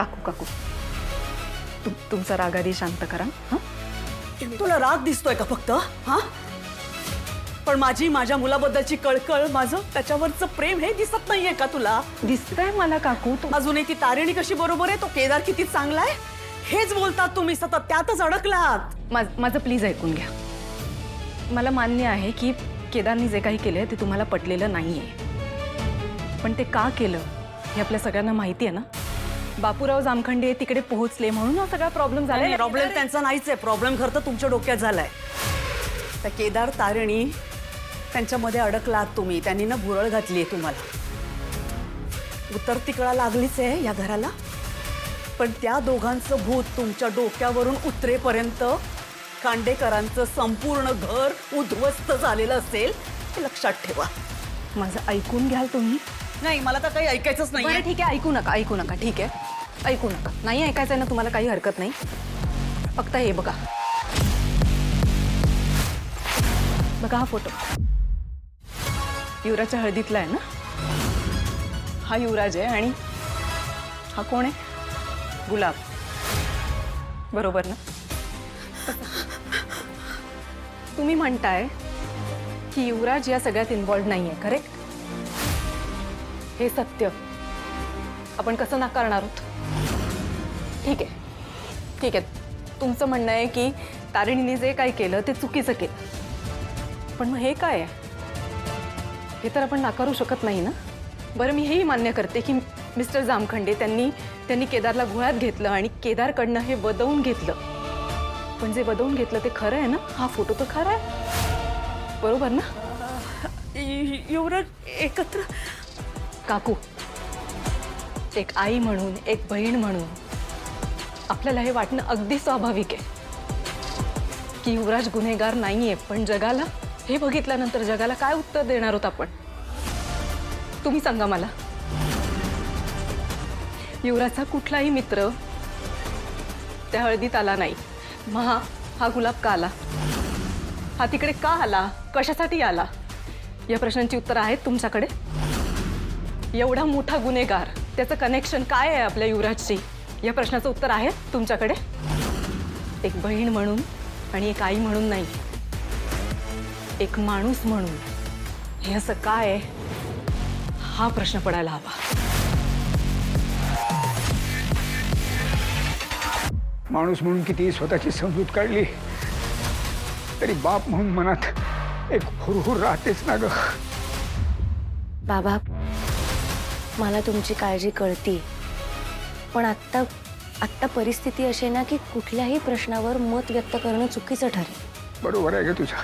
काकू काकू तुमचा राग आधी शांत करा. हं? तुला राग दिसतोय का फक्त? हा, पण माझी माझ्या मुलाबद्दलची कळकळ, माझं त्याच्यावरचं प्रेम हे दिसत नाहीये का तुला? दिसतंय मला काकू. अजूनही ती तारिणी कशी बरोबर आहे, तो केदार किती चांगला आहे, हेच बोलतात तुम्ही सतत, त्यातच अडकलात. माझं प्लीज ऐकून घ्या. मला मान्य आहे की केदारनी जे काही केलंय ते तुम्हाला पटलेलं नाहीये, पण ते का केलं हे आपल्या सगळ्यांना माहिती आहे ना. बापूराव जामखंडे तिकडे पोहोचले म्हणून हा सगळा प्रॉब्लेम झाला. प्रॉब्लेम त्यांचा नाहीच आहे, प्रॉब्लेम खरं तर तुमच्या डोक्यात झालाय. त्या केदार तारिणी त्यांच्यामध्ये अडकलात तुम्ही, त्यांनी ना भुरळ घातलीये तुम्हाला. उतरती कळा लागलीच आहे या घराला, पण त्या दोघांचं भूत तुमच्या डोक्यावरून उतरेपर्यंत खांडेकरांचं संपूर्ण घर उद्ध्वस्त झालेलं असेल, हे लक्षात ठेवा. माझं ऐकून घ्याल तुम्ही? नाही, मला तर काही ऐकायचंच नाही. बरं ठीक आहे, ऐकू नका. ठीक आहे, ऐकू नका. नाही ऐकायचं आहे ना तुम्हाला, काही हरकत नाही. फक्त हे बघा हा फोटो युवराजच्या हळदीतला आहे ना. हा युवराज आहे आणि हा कोण आहे? गुलाब, बरोबर ना? तुम्ही म्हणताय की युवराज या सगळ्यात इन्व्हॉल्व नाहीये, करेक्ट? हे सत्य आपण कसं नाकारणार आहोत? ठीक आहे, तुमचं म्हणणं आहे की तारिणीने जे काय केलं ते चुकीचं केलं, पण मग हे काय आहे हे तर आपण नाकारू शकत नाही ना. बरं, मी हेही मान्य करते की मिस्टर जामखंडे त्यांनी केदारला गुळात घेतलं आणि केदारकडनं हे वदवून घेतलं, पण जे वदवून घेतलं ते खरं आहे ना. हा फोटो तर खरा आहे, बरोबर ना? युवराज एकत्र. काकू, एक आई म्हणून, एक बहीण म्हणून आपल्याला हे वाटणं अगदी स्वाभाविक आहे की युवराज गुन्हेगार नाहीये, पण जगाला हे बघितल्यानंतर जगाला काय उत्तर देणार आहोत आपण? तुम्ही सांगा मला. युवराजचा कुठलाही मित्र त्या हळदीत आला नाही, मग हा गुलाब का आला? हा तिकडे का आला? कशासाठी आला? या प्रश्नांची उत्तर आहेत तुमच्याकडे? एवढा मोठा गुन्हेगार, त्याचं कनेक्शन काय आहे आपल्या युवराजशी? या प्रश्नाचं उत्तर आहे तुमच्याकडे? एक बहीण म्हणून आणि एक आई म्हणून नाही, एक माणूस म्हणून हे असं काय आहे हा प्रश्न पडायला हवा. माणूस म्हणून किती स्वतःची समजूत काढली तरी बाप म्हणून मनात एक हुरहुर राहतेच ना ग. बाबा, मला तुमची काळजी कळती, पण आत्ता परिस्थिती अशी ना की कुठल्याही प्रश्नावर मत व्यक्त करणं चुकीचं ठरेल. बरोबर आहे ग तुझं.